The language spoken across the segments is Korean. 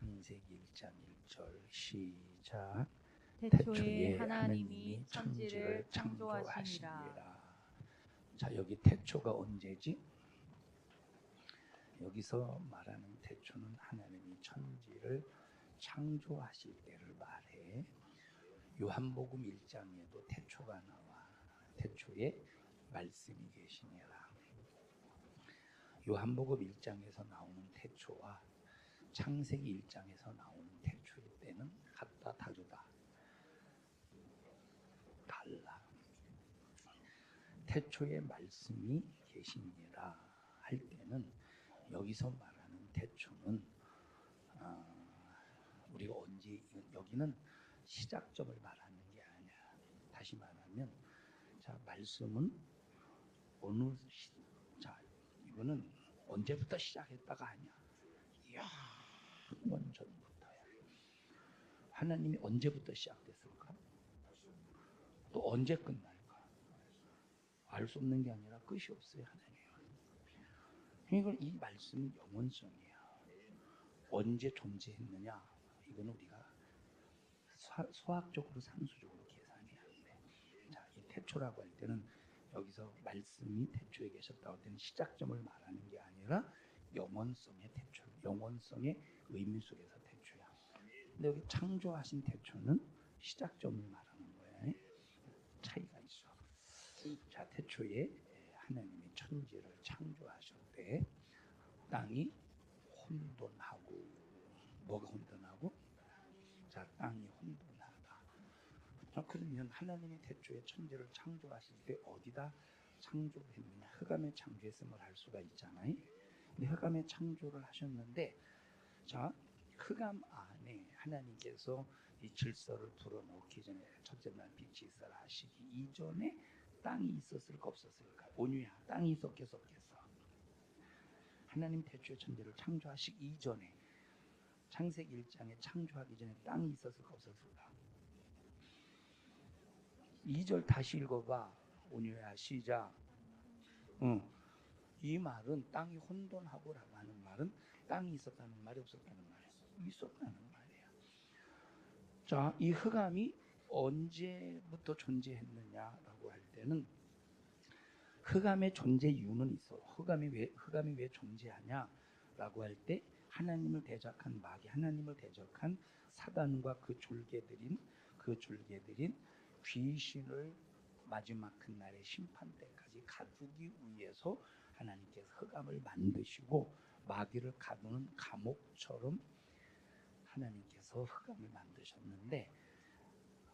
창세기 1장 1절 시작. 태초에 하나님이 천지를 창조하시니라. 자, 여기 태초가 언제지? 여기서 말하는 태초는 하나님이 천지를 창조하실 때를 말해. 요한복음 1장에도 태초가 나와. 태초에 말씀이 계시니라. 요한복음 1장에서 나오는 태초와 창세기 1장에서 나오는 태초의 때는 같다 다르다. 달라. 태초에 말씀이 계시니라 할 때는 여기서 말하는 태초는 우리가 언제, 여기는 시작점을 말하는 게 아니야. 다시 말하면, 자, 말씀은 자, 이거는 언제부터 시작했다가 아니야. 원 전부터야. 하나님이 언제부터 시작됐을까? 또 언제 끝날까? 알 수 없는 게 아니라 끝이 없어요, 하나님은. 그러니까 이 말씀은 영원성이야. 언제 존재했느냐? 이거는 우리가 수학적으로 산수적으로 계산해야 돼. 자, 이 태초라고 할 때는 여기서 말씀이 태초에 계셨다고 할 때는 시작점을 말하는 게 아니라 영원성의 태초, 영원성의 의미 속에서 태초야. 근데 여기 창조하신 태초는 시작점을 말하는 거야. 차이가 있어. 자, 태초에 하나님이 천지를 창조하셨대. 땅이 혼돈하고, 뭐가 혼돈하고? 자, 땅이 혼돈하다. 자, 그러면 하나님이 태초에 천지를 창조하실 때 어디다 창조했느냐? 흑암에 창조했음을 알 수가 있잖아요. 근데 흑암에 창조를 하셨는데, 자, 흑암 안에 하나님께서 이 질서를 불어넣기 전에 첫째 날 빛이 있어라 하시기 이전에 땅이 있었을까 없었을까? 온유야, 땅이 있었겠어 없겠어? 하나님 태초에 천지를 창조하시기 이전에, 창세기 1장에 창조하기 전에 땅이 있었을까 없었을까? 2절 다시 읽어봐. 온유야, 시작. 이 말은 땅이 혼돈하고라고 하는 말은 땅이 있었다는 말이 없었다는 말이에요. 있었다는 말이에요. 자, 이 흑암이 언제부터 존재했느냐라고 할 때는 흑암의 존재 이유는 있어. 흑암이 왜 존재하냐라고 할 때 하나님을 대적한 마귀, 하나님을 대적한 사단과 그 졸개들인 귀신을 마지막 그날의 심판 때까지 가두기 위해서 하나님께서 흑암을 만드시고 마귀를 가두는 감옥처럼 하나님께서 흑암을 만드셨는데,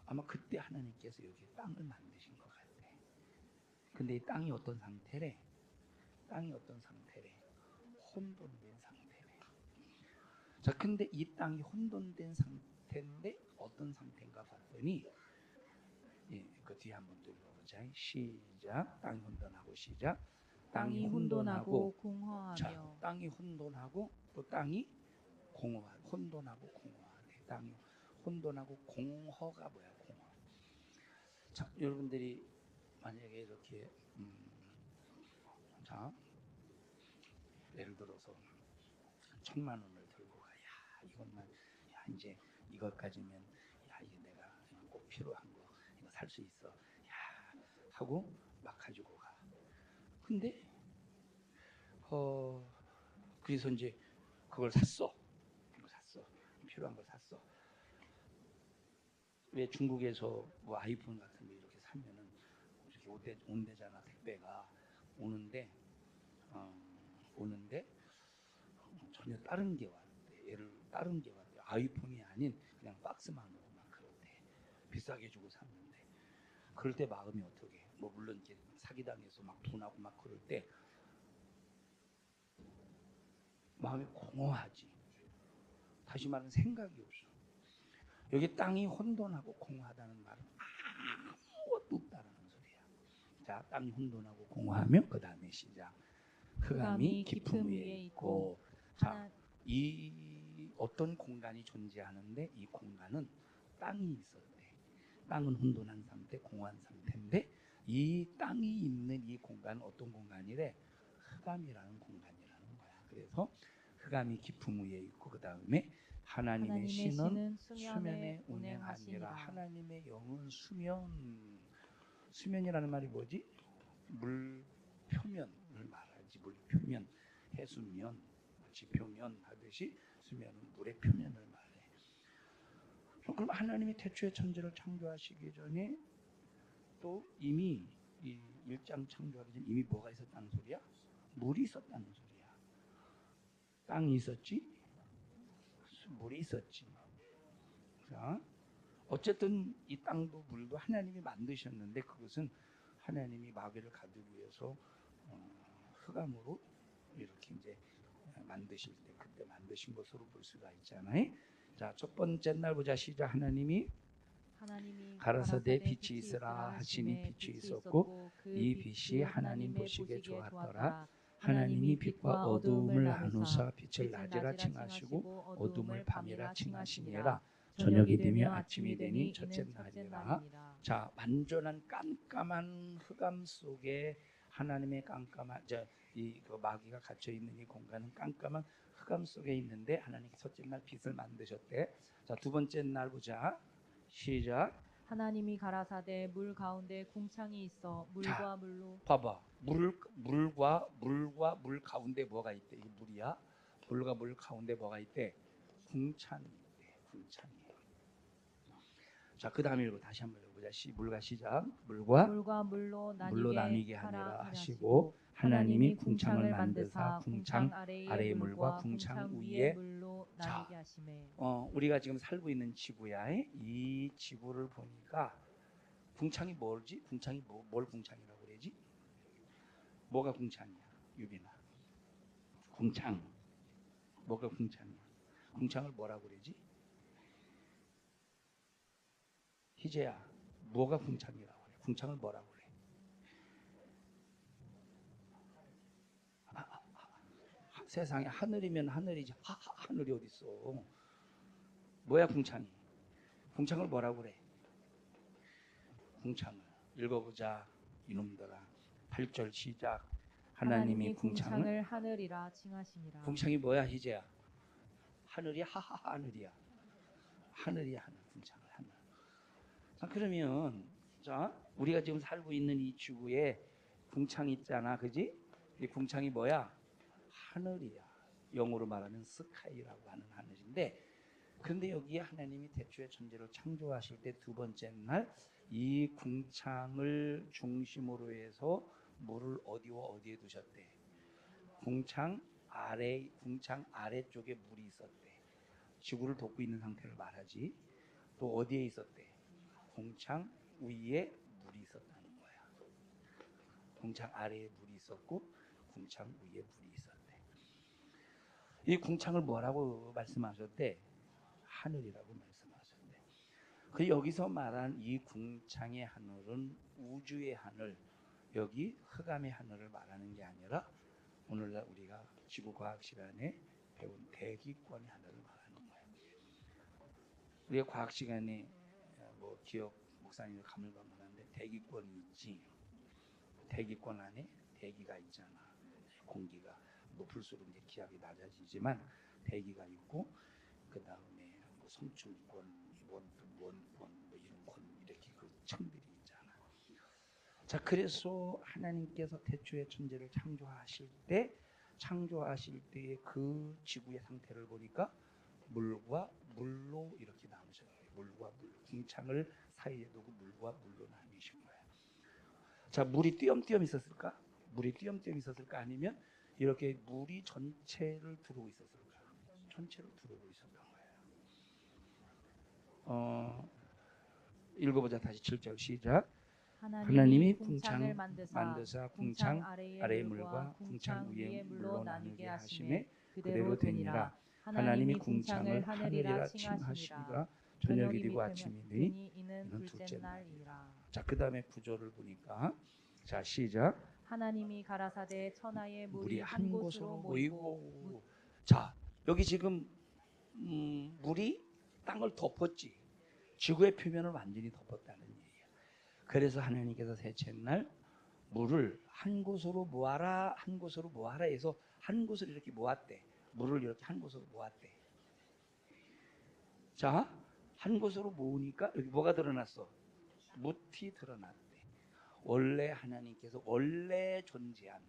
아마 그때 하나님께서 여기 땅을 만드신 것 같아. 근데 이 땅이 어떤 상태래? 혼돈된 상태래. 자, 근데 이 땅이 혼돈된 상태인데 어떤 상태인가 봤더니, 그 뒤에 한번 또 읽어보자. 시작. 땅이 혼돈하고 시작. 땅이 혼돈하고 공허하며. 자, 땅이 혼돈하고 또 땅이 혼돈하고 공허하네. 땅이 혼돈하고 공허가 뭐야? 공허. 자, 여러분들이 만약에 이렇게 자, 예를 들어서 1,000만 원을 들고 가. 야, 이것만, 야, 이제 이것까지면, 야, 이게 내가 꼭 필요한 거, 이거 살 수 있어. 야, 하고 막 가지고 가. 근데 그래서 이제 그걸 샀어. 필요한 걸 샀어. 왜 중국에서 뭐 아이폰 같은 거 이렇게 사면은 이렇게 온대잖아. 택배가 오는데 전혀 다른 게 왔대. 다른 게 왔대. 아이폰이 아닌 그냥 박스만 오고 막 그렇대. 비싸게 주고 샀는데. 그럴 때 마음이 어떻게? 뭐 물론 이렇게 사기당해서 막 돈하고 막 그럴 때 마음이 공허하지. 다시 말하면 생각이 없어. 여기 땅이 혼돈하고 공허하다는 말은 아무것도 없다는 소리야. 자, 땅이 혼돈하고 공허하며 그 다음에 시작. 흑암이 깊음 위에 있고. 자, 이 어떤 공간이 존재하는데 이 공간은 땅이 있었대. 땅은 혼돈한 상태, 공허한 상태인데 이 땅이 있는 이 공간은 어떤 공간이래? 흑암이라는 공간이라는 거야. 그래서 흑암이 깊음 위에 있고 그 다음에 하나님의 신은 신은 수면에 운행하니라. 하나님의 영은 수면이라는 말이 뭐지? 물 표면을 말하지. 물 표면, 해수면, 지표면 하듯이 수면은 물의 표면을 말해. 그럼 하나님이 태초에 천지를 창조하시기 전에 또 이미 이 1장 창조하기 전에 이미 뭐가 있었다는 소리야? 물이 있었다는 소리야. 땅이 있었지? 물이 있었지. 자, 어쨌든 이 땅도 물도 하나님이 만드셨는데 그것은 하나님이 마귀를 가두기 위해서 흑암으로 이렇게 이제 만드실 때 그때 만드신 것으로 볼 수가 있잖아요. 자, 첫 번째 날 보자. 시작. 하나님이 가라사대 빛이 있으라 하시니 빛이 있었고 이 빛이 하나님 보시기에 좋았더라. 하나님이 빛과 어두움을 나누사 빛을 낮이라 칭하시고 어둠을 밤이라 칭하시니라. 저녁이 되며 아침이 되니 첫째 날이라. 자, 완전한 깜깜한 흑암 속에 하나님의 깜깜한 그 마귀가 갇혀 있는 이 공간은 깜깜한 흑암 속에 있는데 하나님이 첫째 날 빛을 만드셨대. 자, 두 번째 날 보자. 시작. 하나님이 가라사대 물 가운데 궁창이 있어 물과 물로. 봐봐. 물과 물 가운데 뭐가 있대? 이게 물이야. 물과 물 가운데 뭐가 있대? 궁창이 있대. 궁창이. 자, 그 다음에 읽어. 다시 한번 읽어보자. 물과 시작. 물과 물로 나뉘게 하니라 하시고 하나님이 궁창을 만드사 궁창 아래의 물과 궁창 위에 물로 나뉘게 하시매. 우리가 지금 살고 있는 지구야. 이 지구를 보니까 궁창이 뭘지? 궁창이 뭘 궁창이라고 그러지? 뭐가 궁창이야? 유빈아. 궁창. 뭐가 궁창이야? 궁창을 뭐라고 그러지? 희재야. 뭐가 궁창이라고 그래? 궁창을 뭐라고 그래? 세상에 하늘이면 하늘이지. 하늘이 어디 있어? 뭐야 궁창이? 궁창을 뭐라고 그래? 궁창을 읽어보자 이놈들아. 8절 시작. 하나님이 궁창을 하늘이라 칭하시니라. 궁창이 뭐야 희재야? 하늘이야? 하늘이야. 하늘이야 하늘. 궁창을 하늘. 자, 그러면 자 우리가 지금 살고 있는 이 지구에 궁창이 있잖아, 그지? 이 궁창이 뭐야? 하늘이야. 영어로 말하면 스카이라고 하는 하늘인데, 그런데 여기에 하나님이 태초에 천지를 창조하실 때 두 번째 날 이 궁창을 중심으로 해서 물을 어디와 어디에 두셨대? 궁창 아래쪽에 물이 있었대. 지구를 덮고 있는 상태를 말하지. 또 어디에 있었대? 궁창 위에 물이 있었다는 거야. 궁창 아래에 물이 있었고 궁창 위에 물이 있었대. 이 궁창을 뭐라고 말씀하셨대? 하늘이라고 말씀하셨대. 그 여기서 말한 이 궁창의 하늘은 우주의 하늘, 여기 흑암의 하늘을 말하는 게 아니라 오늘날 우리가 지구과학 시간에 배운 대기권의 하늘을 말하는 거예요. 우리가 과학 시간에 뭐 기억 목사님들 가물가물한데 대기권이 있지. 대기권 안에 대기가 있잖아. 공기가 높을수록 이제 기압이 낮아지지만 대기가 있고, 그 다음에 뭐 성층권, 원권, 뭐 이런권 이렇게 그 층들이 있잖아. 자, 그래서 하나님께서 태초에 천지를 창조하실 때의 그 지구의 상태를 보니까 물과 물로 이렇게 나누셨어요. 물과 물, 궁창을 사이에 두고 물과 물로 나누신 거예요. 자, 물이 띄엄띄엄 있었을까? 물이 띄엄띄엄 있었을까? 아니면 이렇게 물이 전체를 두르고 있었을까? 전체를 두르고 있었던 거예요. 읽어보자. 다시 7절 시작. 하나님이 궁창을 만드사 궁창 아래의 물과 궁창 위의 물로 나누게 하심에 그대로 되니라. 하나님이 궁창을 하늘이라 칭하시니라. 저녁이 되고 아침이 되니 이는 둘째 날이라. 자, 그 다음에 구절을 보니까 자 시작. 하나님이 가라사대 천하의 물이 한 곳으로 모이고. 자, 여기 지금 물이 땅을 덮었지. 지구의 표면을 완전히 덮었다는 얘기예요. 그래서 하나님께서 셋째 날 물을 한 곳으로 모아라, 한 곳으로 모아라 해서 한 곳을 이렇게 모았대. 물을 이렇게 한 곳으로 모았대. 자, 한 곳으로 모으니까 여기 뭐가 드러났어? 묻이 드러났대. 원래 하나님께서 원래 존재한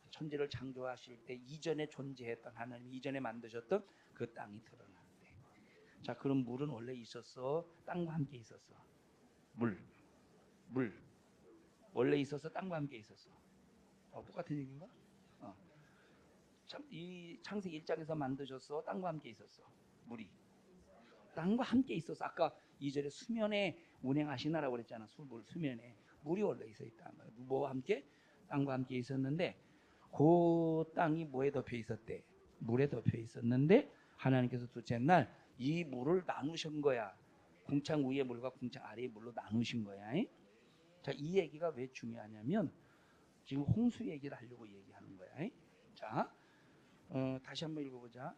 천지를 창조하실 때 이전에 존재했던 하나님 이전에 만드셨던 그 땅이 드러났대. 자, 그럼 물은 원래 있었어? 땅과 함께 있었어? 물 원래 있었어? 땅과 함께 있었어? 똑같은 얘기인가? 이 창세기 1장에서 만드셨어? 땅과 함께 있었어? 물이 땅과 함께 있었어. 아까 2절에 수면에 운행하시나라고 그랬잖아. 수면에 물이 원래 있어 있다. 뭐와 함께? 땅과 함께 있었는데 그 땅이 뭐에 덮여 있었대? 물에 덮여 있었는데 하나님께서 둘째 날 이 물을 나누신 거야. 궁창 위의 물과 궁창 아래의 물로 나누신 거야. 자, 이 얘기가 왜 중요하냐면 지금 홍수 얘기를 하려고 얘기하는 거야. 자, 다시 한번 읽어보자.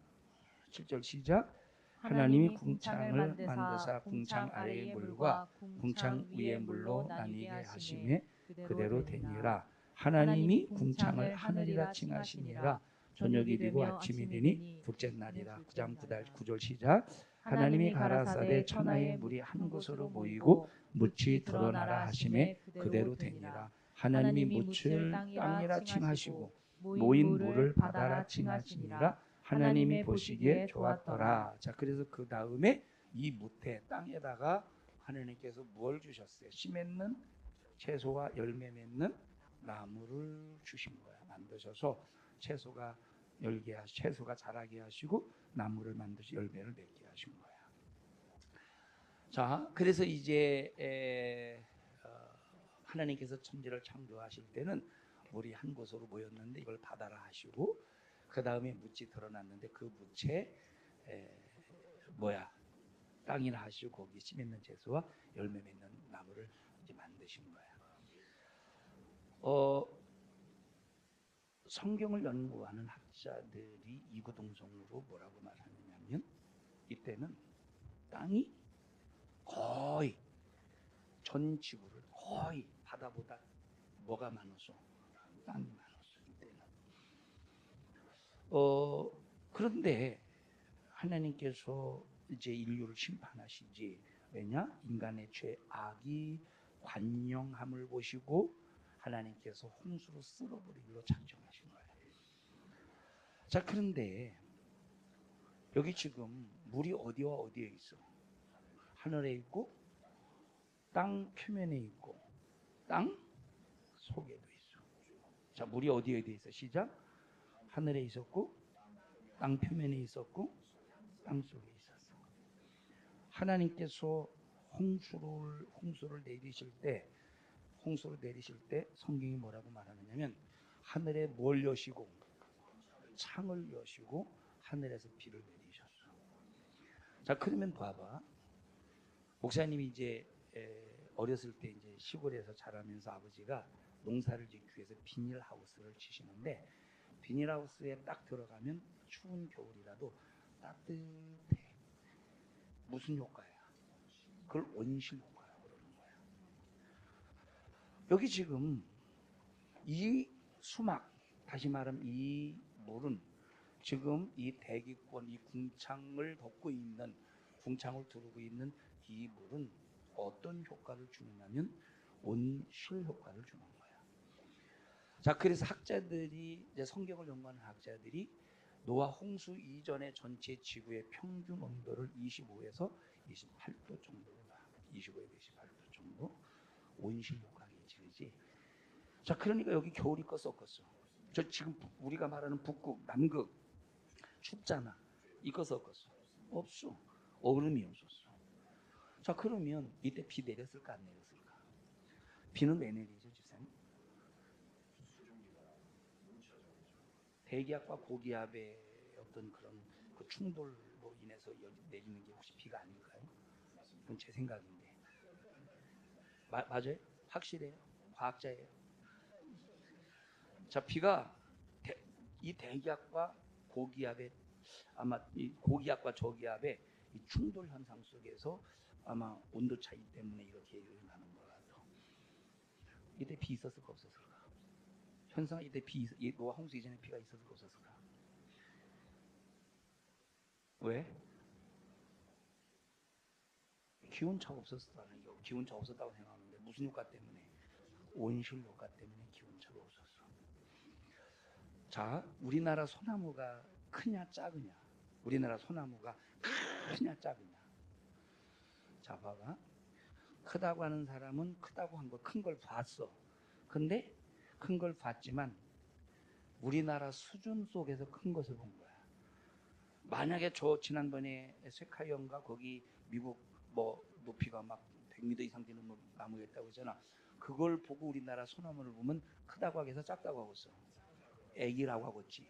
7절 시작. 하나님이 궁창을 만드사 궁창 아래의 물과 궁창 위의 물로 나뉘게 하심에 그대로 되니라. 하나님이 궁창을 하늘이라 칭하시니라. 저녁이 되고 아침이 되니 둘째 날이라. 9절 시작. 하나님이 가라사대 천하의 물이 한 곳으로 모이고 묻이 드러나라 하심에 그대로 되니라. 하나님이 묻을 땅이라 칭하시고 모인 물을 바다라 칭하시니라. 하나님이 보시기에 좋았더라. 자, 그래서 그 다음에 이 묻에 땅에다가 하나님께서 뭘 주셨어요? 씨 맺는 채소와 열매 맺는 나무를 주신 거야. 만드셔서 채소가 채소가 자라게 하시고 나무를 만드시 열매를 맺게 하신 거야. 자, 그래서 이제 하나님께서 천지를 창조하실 때는 물이 한 곳으로 모였는데 이걸 바다라 하시고 그 다음에 묻이 드러났는데 그 묻에 땅이라 하시고 거기 씨 맺는 채소와 열매 맺는 나무를 이제 만드신 거야. 성경을 연구하는 학자들이 이구동성으로 뭐라고 말하느냐면 이때는 땅이 거의 전 지구를 거의 바다보다 뭐가 많았어? 땅이 많았어 이때는. 그런데 하나님께서 이제 인류를 심판하시지. 왜냐? 인간의 죄악이 관영함을 보시고 하나님께서 홍수로 쓸어버리기로 작정하신 거예요. 자, 그런데 여기 지금 물이 어디와 어디에 있어? 하늘에 있고 땅 표면에 있고 땅 속에도 있어. 자, 물이 어디에 있어? 시작. 하늘에 있었고 땅 표면에 있었고 땅 속에 있었어. 하나님께서 홍수를 내리실 때 성경이 뭐라고 말하느냐면 하늘에 뭘 여시고 창을 여시고 하늘에서 비를 내리셨어. 자, 그러면 봐봐. 목사님이 이제 어렸을 때 이제 시골에서 자라면서 아버지가 농사를 짓기 위해서 비닐하우스를 치시는데 비닐하우스에 딱 들어가면 추운 겨울이라도 따뜻해. 무슨 효과야? 그걸 온실 효과라고 그러는 거야. 여기 지금 이 수막, 다시 말하면 이 물은 지금 이 대기권, 이 궁창을 두르고 있는 이 물은 어떤 효과를 주느냐면 온실 효과를 주는 거야. 자, 그래서 학자들이 이제 성경을 연구하는 학자들이 노아 홍수 이전의 전체 지구의 평균 온도를 25에서 28도 정도로 봐. 25에서 28도 정도 온실 효과가 있지. 자, 그러니까 여기 겨울이 껐어. 저 지금 우리가 말하는 북극, 남극 춥잖아. 이거 섞었어? 없어. 얼음이 없었어. 자, 그러면 이때 비 내렸을까 안 내렸을까? 비는 왜 내리죠, 주사님? 대기압과 고기압의 어떤 그런 그 충돌로 인해서 내리는 게 혹시 비가 아닐까요? 그건 제 생각인데. 맞아요? 확실해요? 과학자예요? 자, 비가 이 대기압과 고기압의 아마 이 고기압과 저기압의 이 충돌 현상 속에서 아마 온도 차이 때문에 이렇게 일어나는 것 같아. 이때 비 있었을까 없었을까? 현상 이때 노아 홍수 이전에 비가 있었을까 없었을까? 왜? 기온차가 없었다는 거. 기온차 없었다고 생각하는데 무슨 효과 때문에? 온실 효과 때문에 기온차가 없었어. 자, 우리나라 소나무가 크냐 작으냐? 우리나라 소나무가 크냐 작으냐? 자, 봐봐. 크다고 하는 사람은 크다고 한 거, 큰 걸 봤어. 근데 큰 걸 봤지만 우리나라 수준 속에서 큰 것을 본 거야. 만약에 저 지난번에 세카이언가 거기 미국 뭐 높이가 막 100m 이상 되는 나무가 있다고 했잖아. 그걸 보고 우리나라 소나무를 보면 크다고 하겠어, 작다고 하겠어? 애기라고 하겠지.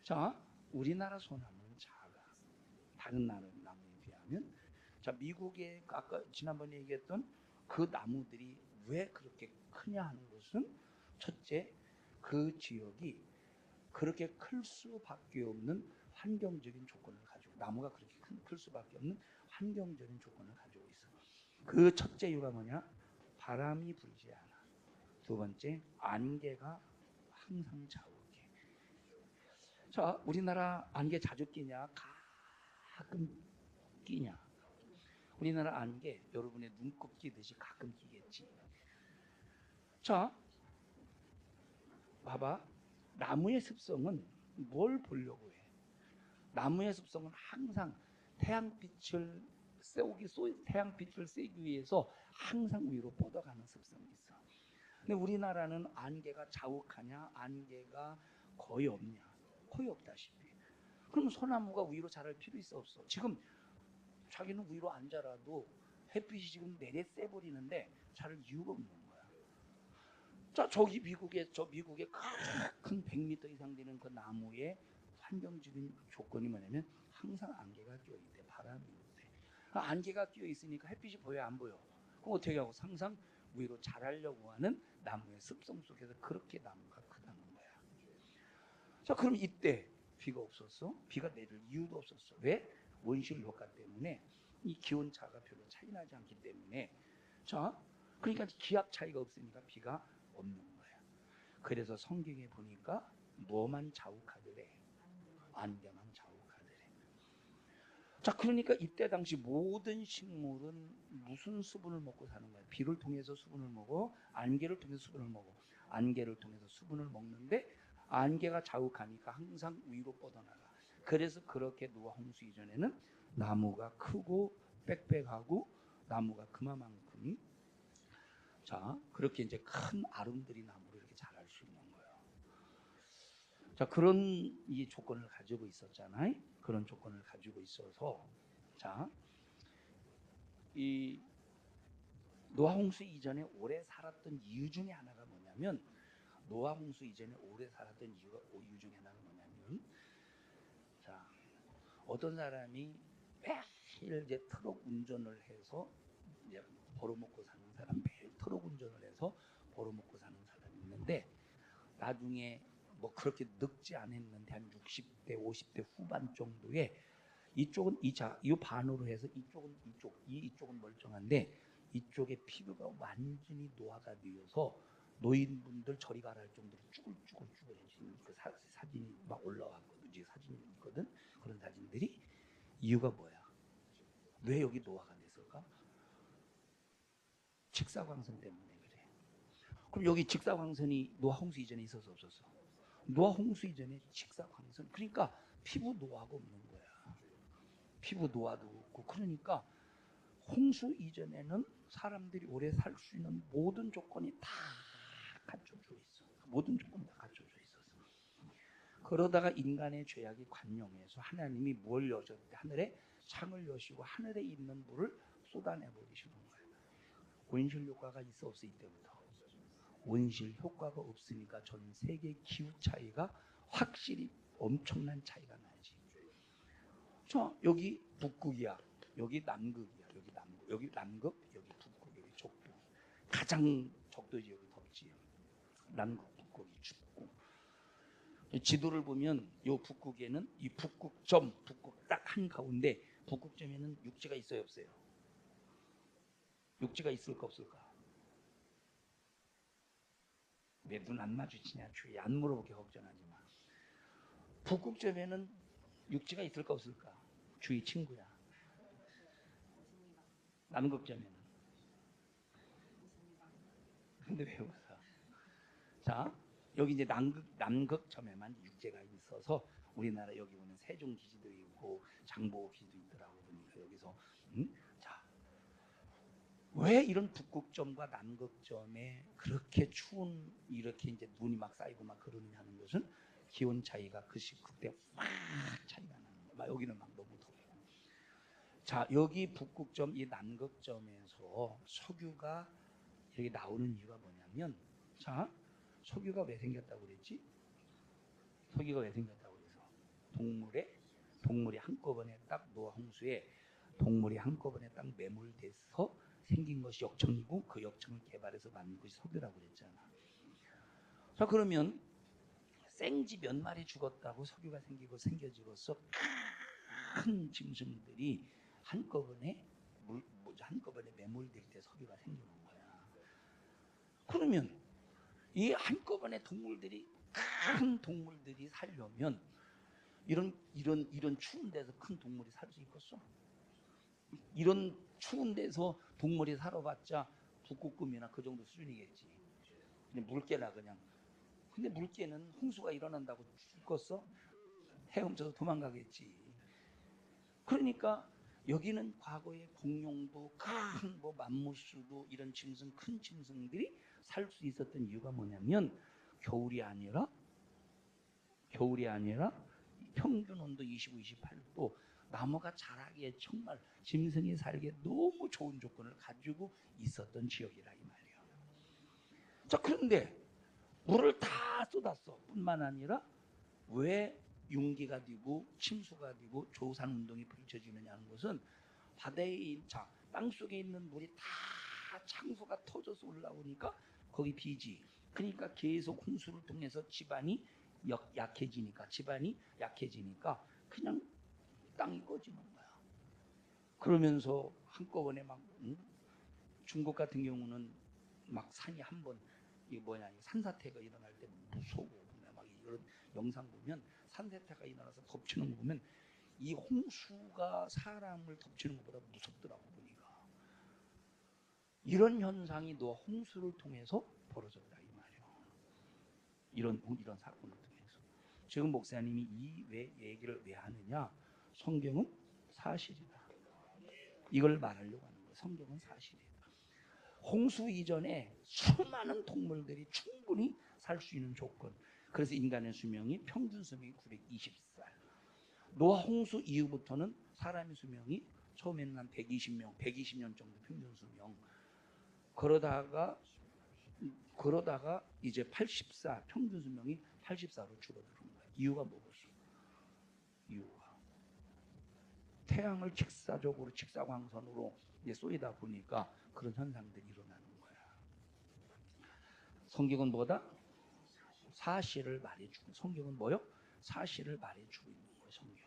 자, 우리나라 소나무는 작아. 다른 나무에 비하면. 자, 미국의 아까 지난번에 얘기했던 그 나무들이 왜 그렇게 크냐 하는 것은 첫째, 그 지역이 그렇게 클 수밖에 없는 환경적인 조건을 가지고, 나무가 그렇게 클 수밖에 없는 환경적인 조건을 가지고 있어. 그 첫째 이유가 뭐냐? 바람이 불지 않아. 두 번째, 안개가 항상 자욱해. 자, 우리나라 안개 자주 끼냐? 가끔 끼냐? 우리나라 안개 여러분의 눈곱 끼듯이 가끔 끼겠지. 자, 봐봐. 나무의 습성은 뭘 보려고 해? 나무의 습성은 항상 태양빛을 쐬기 위해서 항상 위로 뻗어가는 습성이 있어. 근데 우리나라는 안개가 자욱하냐? 안개가 거의 없냐? 거의 없다시피. 그럼 소나무가 위로 자랄 필요 있어 없어? 지금 자기는 위로 안 자라도 햇빛이 지금 내려 쐬버리는데 자랄 이유가 없는 거야. 자, 미국의 큰 100m 이상 되는 그 나무의 환경적인 조건이 뭐냐면 항상 안개가 껴있대. 바람이 있대. 안개가 껴있으니까 햇빛이 보여 안 보여? 그럼 어떻게 하고? 항상 위로 자라려고 하는 나무의 습성 속에서 그렇게 나무가 크다는 거야. 자, 그럼 이때 비가 없었어? 비가 내릴 이유도 없었어. 왜? 온실 효과 때문에 이 기온 차가 별로 차이 나지 않기 때문에. 자, 그러니까 기압 차이가 없으니까 비가 없는 거야. 그래서 성경에 보니까 뭐만 자욱하더래? 안개만 자욱하더래. 자, 그러니까 이때 당시 모든 식물은 무슨 수분을 먹고 사는 거야? 비를 통해서 수분을 먹어, 안개를 통해서 수분을 먹어. 안개를 통해서 수분을 먹는데 안개가 자욱하니까 항상 위로 뻗어나가. 그래서 그렇게 노아 홍수 이전에는 나무가 크고 빽빽하고 나무가 그만큼 자, 그렇게 이제 큰 아름드리 나무를 이렇게 자랄 수 있는 거예요. 자, 그런 이 조건을 가지고 있었잖아요. 그런 조건을 가지고 있어서 자, 이 노아 홍수 이전에 오래 살았던 이유 중에 하나가 뭐냐면 노아 홍수 이전에 오래 살았던 이유 중에 하나가 뭐냐면 자, 어떤 사람이 매일 이제 트럭 운전을 해서 이제 벌어먹고 사는 사람, 매일 트럭 운전을 해서 벌어먹고 사는 사람이 있는데 나중에 뭐 그렇게 늙지 않았는데 한 60대, 50대 후반 정도에 이쪽은 이 반으로 해서 이쪽은 멀쩡한데 이쪽에 피부가 완전히 노화가 되어서 노인분들 저리 가라 할 정도로 쭈글쭈글해지는 그 사진이 막 올라왔거든. 지금 사진이 있거든. 그런 사진들이 이유가 뭐야? 왜 여기 노화가 됐을까? 직사광선 때문에 그래. 그럼 여기 직사광선이 노화 홍수 이전에 있어서 없었어? 노화 홍수 이전에 직사광선, 그러니까 피부 노화가 없는 거야. 피부 노화도 없고. 그러니까 홍수 이전에는 사람들이 오래 살 수 있는 모든 조건이 다 갖춰져 있어. 모든 조건이 다 갖춰져 있었어. 그러다가 인간의 죄악이 관영해서 하나님이 뭘 여셨대? 하늘에 창을 여시고 하늘에 있는 물을 쏟아내 버리시는 거예요. 온실 효과가 있어 없어? 이때부터 온실 효과가 없으니까 전 세계 기후 차이가 확실히 엄청난 차이가 나지. 자, 여기 북극이야, 여기 남극이야, 여기 남극, 여기 북극, 여기 적도. 가장 적도 지역이 덥지. 남극, 북극이 춥고. 지도를 보면 이 북극에는 이 북극 딱 한 가운데 북극점에는 육지가 있어요 없어요? 육지가 있을까 없을까? 왜 눈 안 마주치냐? 주위에 안 물어보게 걱정하지 마. 북극점에는 육지가 있을까 없을까? 주위 친구야. 남극점에는. 근데 왜 웃어? 자, 여기 이제 남극점에만 육지가 있어서 우리나라 여기 보면 세종 기지도 있고 장보 기지도 있더라고 보니까 여기서 자, 왜 이런 북극점과 남극점에 그렇게 추운 이렇게 이제 눈이 막 쌓이고 막 그러느냐 하는 것은 기온 차이가 그때 확 차이가 나는 거야. 막 여기는 막 너무 더워. 자, 여기 북극점 이 남극점에서 석유가 이렇게 나오는 이유가 뭐냐면, 자, 석유가 왜 생겼다고 그랬지? 석유가 왜 생겼다고 그래서 동물이 한꺼번에 딱 노아 홍수에 동물이 한꺼번에 딱 매몰돼서 생긴 것이 역청이고 그 역청을 개발해서 만든 것이 석유라고 그랬잖아. 자, 그러면 생쥐 몇 마리 죽었다고 석유가 생겨지고서 큰 짐승들이 한꺼번에 매몰될 때 석유가 생기는 거야. 그러면 이 한꺼번에 큰 동물들이 살려면 이런 추운 데서 큰 동물이 살 수 있겠어? 이런 추운 데서 동물이 살아봤자 북극곰이나 그 정도 수준이겠지. 근데 물개나 그냥. 근데 물개는 홍수가 일어난다고 죽겠어? 헤엄쳐서 도망가겠지. 그러니까 여기는 과거에 공룡도 큰 맘무스도 이런 큰 짐승들이 살 수 있었던 이유가 뭐냐면 겨울이 아니라 평균 온도 25, 28도 나무가 자라기에 정말 짐승이 살기에 너무 좋은 조건을 가지고 있었던 지역이라 이 말이에요. 자, 그런데 물을 다 쏟았어. 뿐만 아니라 왜 융기가 되고 침수가 되고 조산 운동이 펼쳐지느냐는 것은 땅속에 있는 물이 다 창수가 터져서 올라오니까 거기 비지. 그러니까 계속 홍수를 통해서 집안이 약해지니까 그냥 땅이 꺼지는 거야. 그러면서 한꺼번에 막 중국 같은 경우는 막 산이 한번 산사태가 일어날 때 무서워. 막 이런 영상 보면 산사태가 일어나서 덮치는 거 보면 이 홍수가 사람을 덮치는 것보다 무섭더라고 보니까. 이런 현상이 노아 홍수를 통해서 벌어졌다 이 말이에요. 이런 사건을 통해서. 지금 목사님이 이 얘기를 왜 하느냐? 성경은 사실이다. 이걸 말하려고 하는 거예요. 성경은 사실이다. 홍수 이전에 수많은 동물들이 충분히 살 수 있는 조건. 그래서 인간의 수명이 평균 수명이 920살. 노아 홍수 이후부터는 사람의 수명이 처음에는 한 120년 정도 평균 수명. 그러다가 이제 84 평균 수명이 84로 줄어드는 거예요. 이유가 뭐겠어? 이유가 태양을 직사광선으로 쏘이다 보니까 그런 현상들이 일어나는 거야. 성경은 뭐다? 사실을 말해주고. 성경은 뭐요? 사실을 말해주고 있는 거예요. 성경은.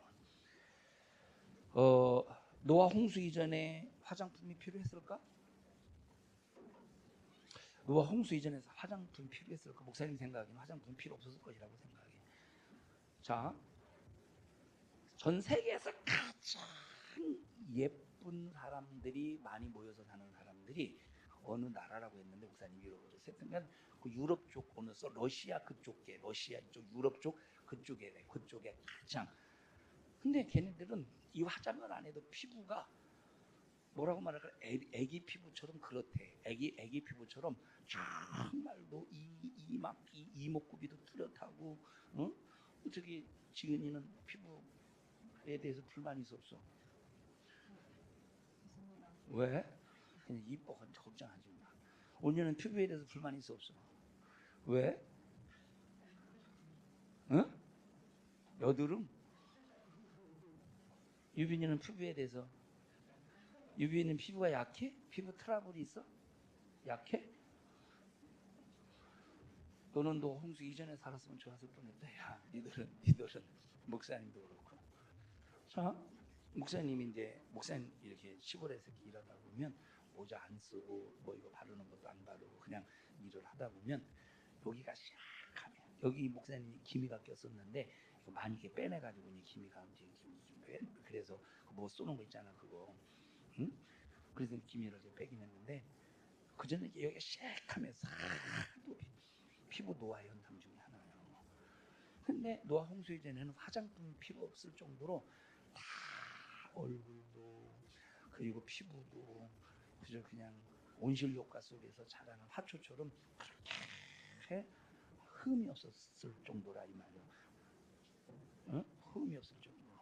노아 홍수 이전에 화장품이 필요했을까? 노아 홍수 이전에 화장품이 필요했을까? 목사님 생각에는 화장품이 필요 없었을 것이라고 생각해. 자, 전 세계에서 가장 예쁜 사람들이 많이 모여서 사는 사람들이 어느 나라라고 했는데 목사님이 잃어버렸어요. 그러니까 그 유럽 쪽 어느 러시아 그쪽에 러시아 이쪽 유럽 쪽 그쪽에 가장. 근데 걔네들은 이 화장을 안 해도 피부가 뭐라고 말할까? 애기 피부처럼 그렇대. 애기 피부처럼 정말로 이목구비도 뚜렷하고. 응? 저기 지은이는 피부에 대해서 불만이 없어? 왜? 그냥 이뻐. 걱정하지 마. 온유는 피부에 대해서 불만이 없어? 왜? 응? 여드름? 유빈이는 피부에 대해서 유빈이는 피부가 약해? 피부 트러블이 있어? 약해? 너는 너 홍수 이전에 살았으면 좋았을 뻔했다. 야, 니들은 목사님도 그렇고. 자, 목사님 이렇게 시골에서 일하다 보면 모자 안 쓰고 이거 바르는 것도 안 바르고 그냥 일을 하다 보면 여기가 시작하면 여기 목사님이 기미가 꼈었는데 이거 많이 이렇게 빼내가지고 기미가 그래서 뭐 쏘는 거 있잖아 그거. 응? 그래서 기미를 이제 빼긴 했는데 그 전에 여기가 쉐익하면서 하도 피부 노화 현상 중에 하나예요. 근데 노화 홍수 이전에는 화장품 필요 없을 정도로 다 얼굴도 그리고 피부도 그저 그냥 온실 효과 속에서 자라는 화초처럼 그렇게 흠이 없었을 정도라 이 말이에요. 어? 흠이 없을 정도로.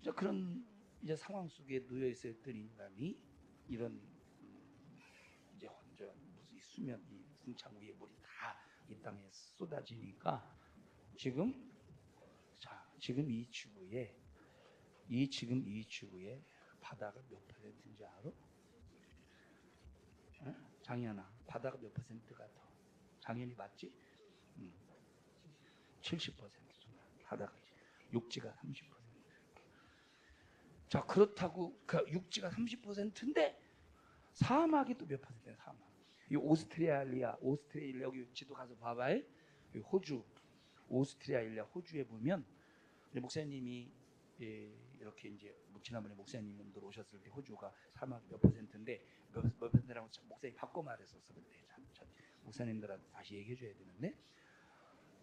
자, 그런 이제 상황 속에 놓여 있었던 인간이 이런 이제 혼자 무슨 이 수면 이 궁창 위에 물이 다 이 땅에 쏟아지니까 지금 지금 이 지구에 바다가 몇 퍼센트인지 알아? 어? 장현아, 바다가 몇 퍼센트가 더? 장현이 맞지? 70% 바다가 육지가 30%. 자, 그렇다고 그 육지가 30%인데 사막이 또 몇 퍼센트야? 사막. 이 오스트레일리아 여기 지도 가서 봐봐요. 호주, 오스트레일리아 호주에 보면 목사님이 이렇게 이제 지난번에 목사님들 오셨을 때 호주가 사막 몇 퍼센트인데 몇 퍼센트라고 목사님이 바꿔 말했었어. 그때 참 목사님들한테 다시 얘기해 줘야 되는데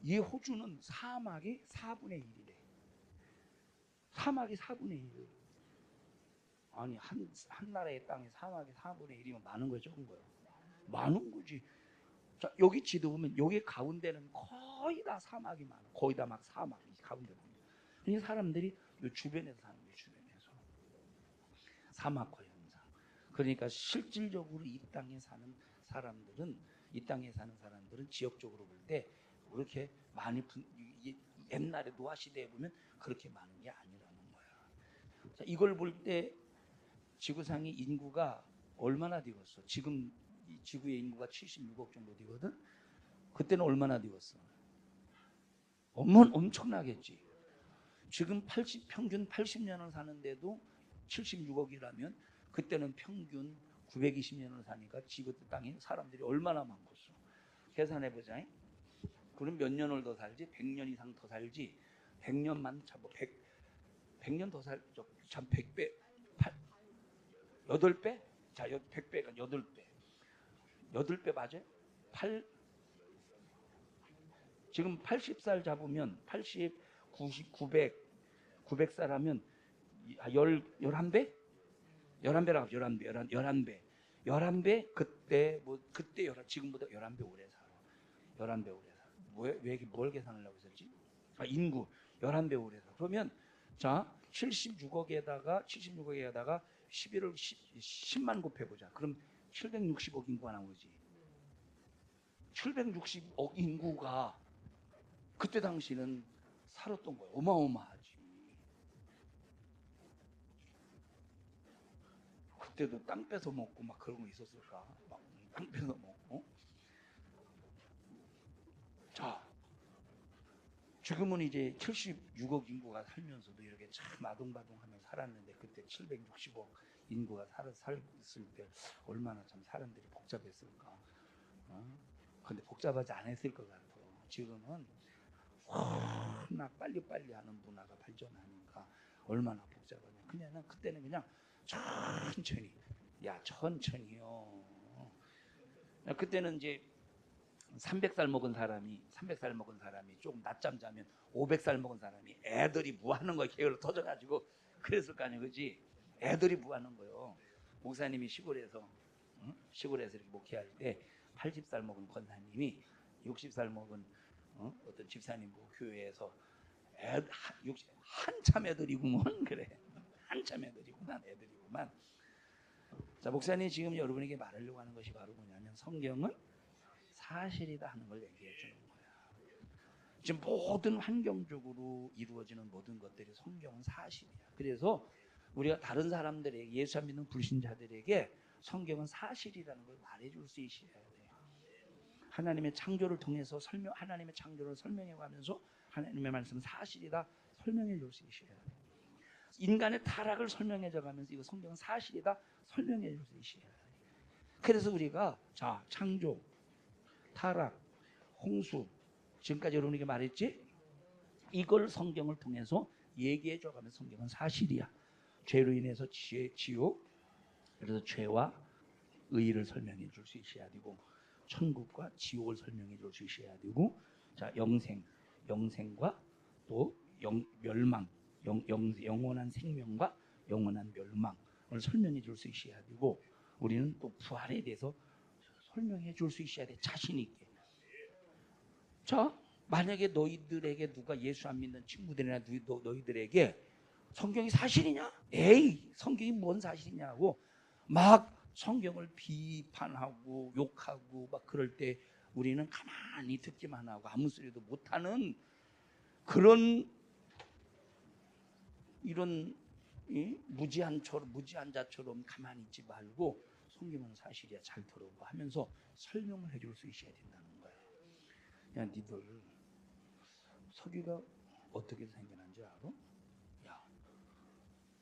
이 호주는 사막이 4분의 1이래. 사막이 4분의 1. 아니 한 나라의 땅에 사막이 4분의 1이면 많은 거야, 적은 거야? 많은 거지. 자, 여기 지도 보면 여기 가운데는 거의 다 사막이 많아. 거의 다 막 사막이 가운데. 이 사람들이 이 주변에서 사는 거예요. 주변에서 사막화 현상. 그러니까 실질적으로 이 땅에 사는 사람들은 지역적으로 볼 때 그렇게 많이 옛날에 노아 시대에 보면 그렇게 많은 게 아니라는 거야. 자, 이걸 볼 때 지구상의 인구가 얼마나 되겠어? 지금 이 지구의 인구가 76억 정도 되거든. 그때는 얼마나 되겠어? 엄청나겠지. 지금 평균 80년을 사는데도 76억이라면 그때는 평균 920년을 사니까 지구 땅에 사람들이 얼마나 많겠어? 계산해 보자. 그럼 몇 년을 더 살지? 100년 이상 더 살지? 100년만 잡아. 100년 더 살죠. 참 100배, 8배? 자, 100배가 8배. 8배 맞아요? 지금 80살 잡으면 80, 90, 900살 하면 11배? 11배라고 11배. 11배 그때 지금보다 11배 오래 살아. 11배 오래 살아. 뭘 계산하려고 했었지? 인구 11배 오래 살아. 그러면 자, 76억에다가 11을 10만 곱해보자. 그럼 760억 인구가 나오지. 760억 인구가 그때 당시는 살았던 거예요. 어마어마하지. 그때도 땅 뺏어 먹고 막 그런 거 있었을까? 막 땅 뺏어 먹고. 자, 지금은 이제 76억 인구가 살면서도 이렇게 참 아동바동하면서 살았는데 그때 760억 인구가 살았을 때 얼마나 참 사람들이 복잡했을까. 근데 복잡하지 않았을 것 같아. 지금은 워낙 빨리빨리 하는 문화가 발전하니까 얼마나 복잡하냐. 그때는 그냥 천천히요. 그때는 이제 300살 먹은 사람이 조금 낮잠 자면 500살 먹은 사람이 애들이 뭐 하는 거야 게을러 터져가지고 그랬을 거 아니야, 그지? 애들이 뭐 하는 거요. 목사님이 시골에서 이렇게 목회할 때 80살 먹은 권사님이 60살 먹은 어떤 집사님 교회에서 한참 애들이구먼. 그래, 한참 애들이구만. 자, 목사님 지금 여러분에게 말하려고 하는 것이 바로 뭐냐면 성경은 사실이다 하는 걸 얘기해 주는 거야. 지금 모든 환경적으로 이루어지는 모든 것들이 성경은 사실이야. 그래서 우리가 다른 사람들에게, 예수 안 믿는 불신자들에게 성경은 사실이라는 걸 말해줄 수 있어야 돼요. 하나님의 창조를 통해서 하나님의 창조를 설명해가면서 하나님의 말씀은 사실이다 설명해 줄 수 있어야 돼요. 인간의 타락을 설명해줘가면서 이거 성경은 사실이다 설명해 줄 수 있어야 돼요. 그래서 우리가 자, 창조, 타락, 홍수, 지금까지 여러분에게 말했지? 이걸 성경을 통해서 얘기해 줘가면서 성경은 사실이야. 죄로 인해서 지옥, 그래서 죄와 의를 설명해 줄 수 있어야 되고, 천국과 지옥을 설명해 줄 수 있어야 되고, 자, 영생과 또 멸망, 영원한 생명과 영원한 멸망을 설명해 줄 수 있어야 되고, 우리는 또 부활에 대해서 설명해 줄 수 있어야 돼, 자신 있게. 자, 만약에 너희들에게 누가 예수 안 믿는 친구들이나 너희들에게 성경이 사실이냐? 에이, 성경이 뭔 사실이냐고 막 성경을 비판하고 욕하고 막 그럴 때 우리는 가만히 듣기만 하고 아무 소리도 못하는 그런 이런 무지한 자처럼 가만히 있지 말고, 성경은 사실이야, 잘 들어봐 하면서 설명을 해줄 수 있어야 된다는 거야. 야, 니들 석유가 어떻게 생겨난지 알아? 야,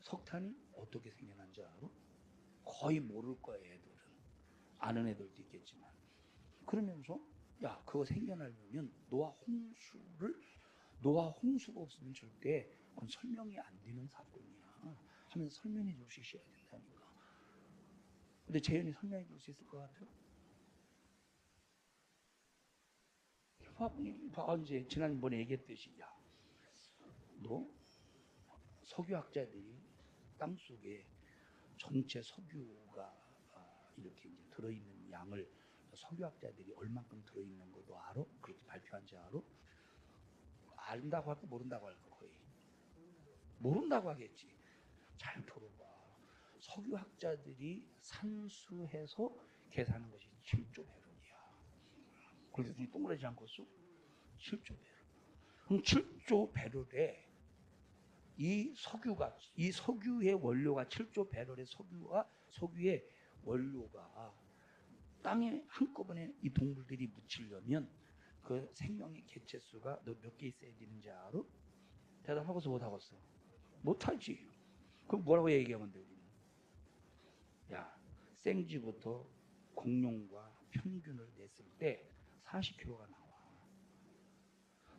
석탄이 어떻게 생겨난지 알아? 거의 모를 거야. 애들은 아는 애들도 있겠지만. 그러면서 야, 그거 생겨나려면 노아 홍수가 없으면 절대 그건 설명이 안 되는 사건이야 하면서 설명해 줄 수 있어야 된다니까. 근데 재현이 설명해 줄 수 있을 것 같아요? 이제 지난번에 얘기했듯이, 야, 너 석유학자들이 땅속에 전체 석유가 이렇게 이제 들어있는 양을, 석유학자들이 얼만큼 들어있는 것도 알아? 그렇게 발표한지 알아? 안다고 할까 모른다고 할까? 거의 모른다고 하겠지. 잘 들어봐. 석유학자들이 산수해서 계산한 것이 7조 배럴이야. 그래서 동그라지 않고 써? 7조 배럴. 그럼 7조 배럴에 이 석유의 원료가 7조 배럴의 석유의 원료가 땅에 한꺼번에 이 동물들이 묻히려면 그 생명의 개체 수가 너 몇 개 있어야 되는지 알아? 대답하고서 못하겠어. 못하지. 그럼 뭐라고 얘기하면 돼, 우리는? 야, 생쥐부터 공룡과 평균을 냈을 때 40kg가 나와.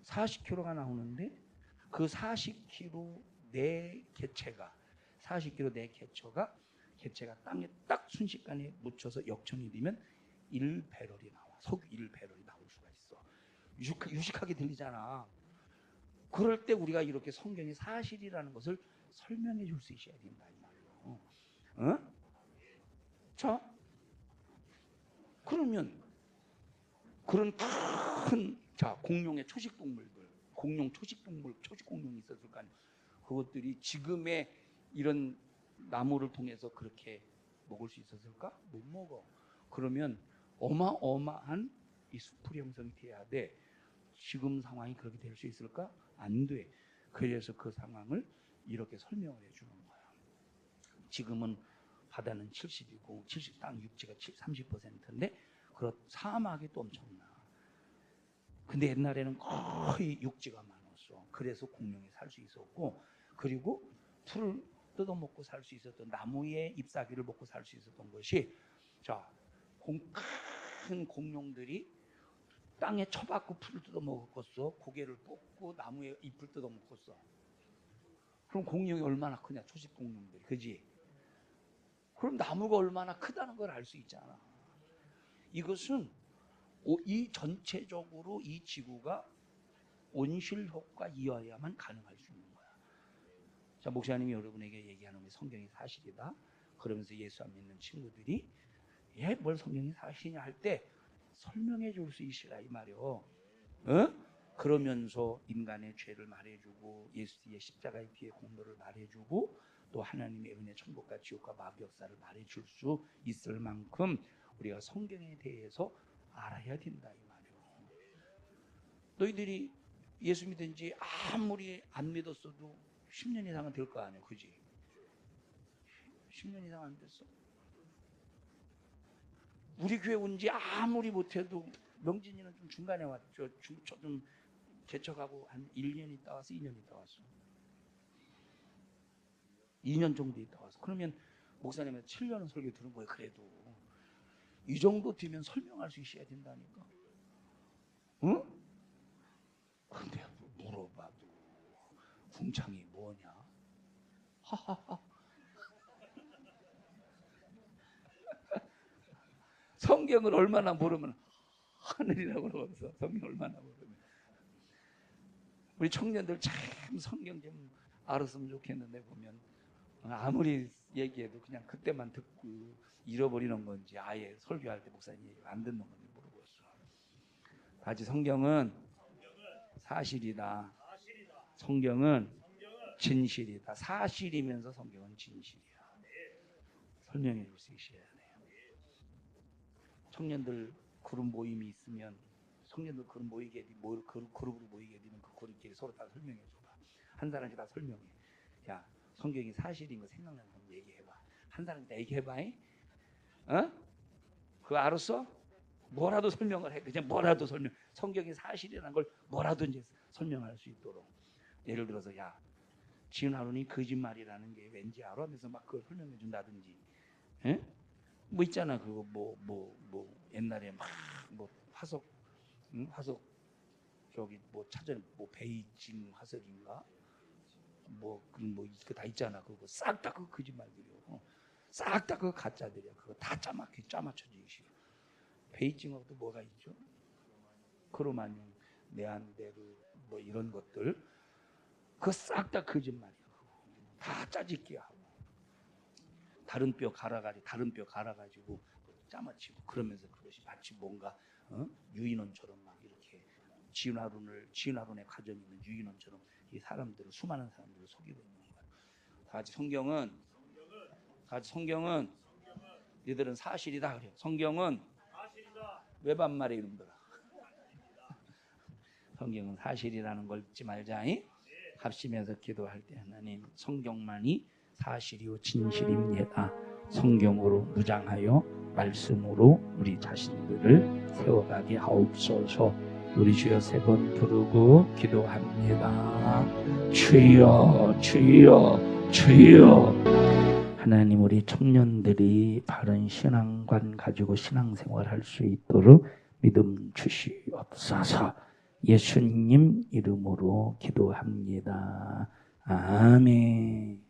40kg가 나오는데 그 40kg 내 개체가 40kg 내 개체가 땅에 딱 순식간에 묻혀서 역천이 되면 1배럴이 나와. 석유 1배럴이 나올 수가 있어. 유식하게 들리잖아. 그럴 때 우리가 이렇게 성경이 사실이라는 것을 설명해 줄 수 있어야 된다 이 말이에요. 어? 자, 그러면 그런 큰 공룡의 초식동물들, 초식공룡이 있었을 거 아니에요. 그것들이 지금의 이런 나무를 통해서 그렇게 먹을 수 있었을까? 못 먹어. 그러면 어마어마한 이 수풀이 형성이 돼야 돼. 지금 상황이 그렇게 될 수 있을까? 안 돼. 그래서 그 상황을 이렇게 설명을 해주는 거야. 지금은 바다는 70이고 땅 육지가 30%인데 사막이 또 엄청나. 근데 옛날에는 거의 육지가 많았어. 그래서 공룡이 살 수 있었고, 그리고 풀을 뜯어먹고 살 수 있었던, 나무의 잎사귀를 먹고 살 수 있었던 것이, 큰 공룡들이 땅에 쳐박고 풀을 뜯어먹었어. 고개를 뽑고 나무의 잎을 뜯어먹었어. 그럼 공룡이 얼마나 크냐, 초식 공룡들이, 그지? 그럼 나무가 얼마나 크다는 걸 알 수 있잖아. 이것은 이 전체적으로 이 지구가 온실 효과 이어야만 가능할 수 있는 거야. 자, 목사님이 여러분에게 얘기하는 게 성경이 사실이다. 그러면서 예수 안 믿는 친구들이 뭘 성경이 사실이냐 할 때 설명해 줄 수 있으라 이 말이요. 그러면서 인간의 죄를 말해주고 예수의 십자가의 피의 공로를 말해주고 또 하나님의 은혜, 천국과 지옥과 마귀 역사를 말해줄 수 있을 만큼 우리가 성경에 대해서 알아야 된다 이 말이에요. 너희들이 예수 믿은 지 아무리 안 믿었어도 10년 이상은 될 거 아니야, 그지? 10년 이상 안 됐어. 우리 교회 온 지 아무리 못해도 명진이는 좀 중간에 왔죠. 좀 개척하고 한 1년 있다 와서 2년 있다 왔어. 2년 정도 있다 왔어. 그러면 목사님한테 7년은 설교 들은 거예요. 그래도 이 정도 되면 설명할 수 있어야 된다니까. 응? 근데 물어봐도 궁창이 뭐냐? 하하하. 성경을 얼마나 모르면 하늘이라고 그러면서 성경 얼마나 모르면. 우리 청년들 참 성경 좀 알았으면 좋겠는데 보면 아무리 얘기해도 그냥 그때만 듣고 잃어버리는 건지 아예 설교할 때 목사님이 안 듣는 건지 모르겠어. 다시 성경은 사실이다. 성경은 진실이다. 사실이면서 성경은 진실이야. 설명해 줄 수 있어야 돼요. 청년들 그룹 모임이 있으면 청년들 그룹 모이게 그룹으로 모이게 되면 그 그룹끼리 서로 다 설명해 줘봐. 한 사람씩 다 설명해. 야, 성경이 사실인 거 생각나는 거 얘기해봐. 한 사람씩 다 얘기해봐. 어? 그거 알았어? 뭐라도 설명을 해. 그냥 뭐라도 설명. 성경이 사실이라는 걸 뭐라든지 설명할 수 있도록. 예를 들어서 야, 지은 하루니 거짓말이라는 게 왠지 알아? 하면서 막 그걸 설명해 준다든지. 에? 뭐 있잖아 그거 뭐 옛날에 막 뭐 화석 화석 저기 뭐 찾아 뭐 베이징 화석인가 뭐 이거 다 있잖아. 그거 싹 다 그 거짓말들이요. 싹 다 그 가짜들이야. 그거 다 짜맞춰지기. 베이징하고도 뭐가 있죠? 크로마뇽, 네안데르 뭐 이런 것들 그거 싹 다 거짓말이야. 다 짜집기 하고 다른 뼈 갈아가지고 짜맞히고 그러면서 그것이 마치 뭔가 유인원처럼 막 이렇게 지은하룬의 가정이 있는 유인원처럼 이 사람들을 수많은 사람들을 속이고 있는 거야. 다같이 성경은 얘들은 사실이다 그래요. 성경은 왜 반말해 이놈들아. 성경은 사실이라는 걸 잊지 말자. 합심해서 기도할 때 하나님 성경만이 사실이요 진실입니다. 성경으로 무장하여 말씀으로 우리 자신들을 세워가게 하옵소서. 우리 주여 세 번 부르고 기도합니다. 주여 주여 주여. 하나님 우리 청년들이 바른 신앙관 가지고 신앙생활할 수 있도록 믿음 주시옵소서. 예수님 이름으로 기도합니다. 아멘.